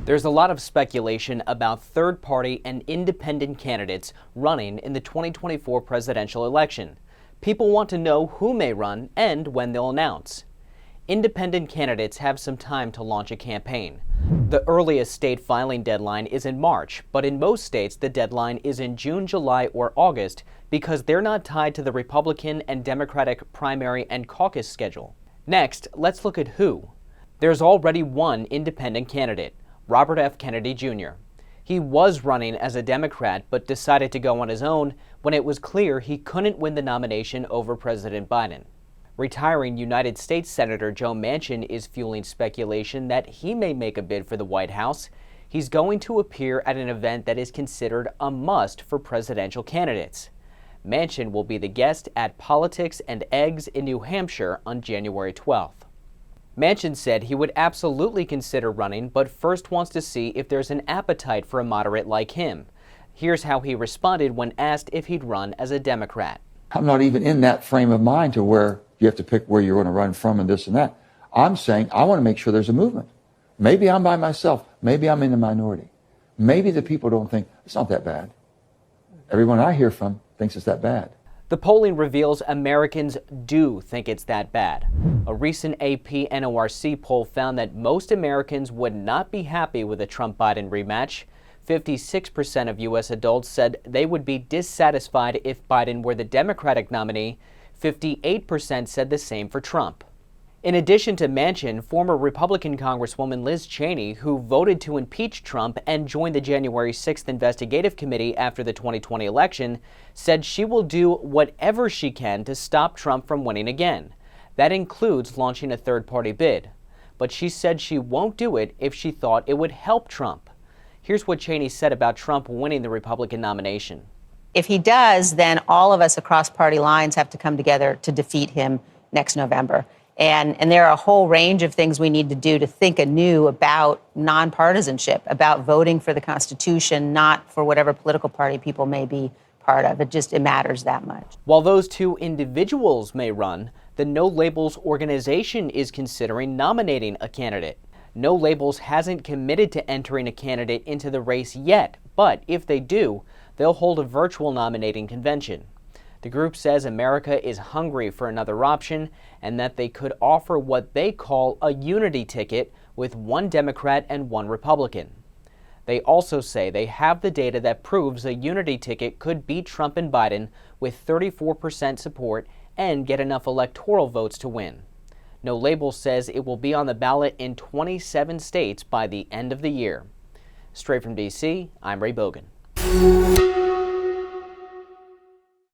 There's a lot of speculation about third-party and independent candidates running in the 2024 presidential election. People want to know who may run and when they'll announce. Independent candidates have some time to launch a campaign. The earliest state filing deadline is in March, but in most states the deadline is in June, July, or August because they're not tied to the Republican and Democratic primary and caucus schedule. Next, let's look at who. There's already one independent candidate, Robert F. Kennedy Jr. He was running as a Democrat but decided to go on his own when it was clear he couldn't win the nomination over President Biden. Retiring United States Senator Joe Manchin is fueling speculation that he may make a bid for the White House. He's going to appear at an event that is considered a must for presidential candidates. Manchin will be the guest at Politics and Eggs in New Hampshire on January 12th. Manchin said he would absolutely consider running, but first wants to see if there's an appetite for a moderate like him. Here's how he responded when asked if he'd run as a Democrat. I'm not even in that frame of mind to where you have to pick where you're going to run from and this and that. I'm saying I want to make sure there's a movement. Maybe I'm by myself. Maybe I'm in the minority. Maybe the people don't think it's not that bad. Everyone I hear from thinks it's that bad. The polling reveals Americans do think it's that bad. A recent AP-NORC poll found that most Americans would not be happy with a Trump-Biden rematch. 56% of U.S. adults said they would be dissatisfied if Biden were the Democratic nominee. 58% said the same for Trump. In addition to Manchin, former Republican Congresswoman Liz Cheney, who voted to impeach Trump and joined the January 6th investigative committee after the 2020 election, said she will do whatever she can to stop Trump from winning again. That includes launching a third-party bid. But she said she won't do it if she thought it would help Trump. Here's what Cheney said about Trump winning the Republican nomination. If he does, then all of us across party lines have to come together to defeat him next November. And there are a whole range of things we need to do to think anew about nonpartisanship, about voting for the Constitution, not for whatever political party people may be part of. It matters that much. While those two individuals may run, the No Labels organization is considering nominating a candidate. No Labels hasn't committed to entering a candidate into the race yet, but if they do, they'll hold a virtual nominating convention. The group says America is hungry for another option and that they could offer what they call a unity ticket with one Democrat and one Republican. They also say they have the data that proves a unity ticket could beat Trump and Biden with 34% support and get enough electoral votes to win. No Label says it will be on the ballot in 27 states by the end of the year. Straight from D.C., I'm Ray Bogan.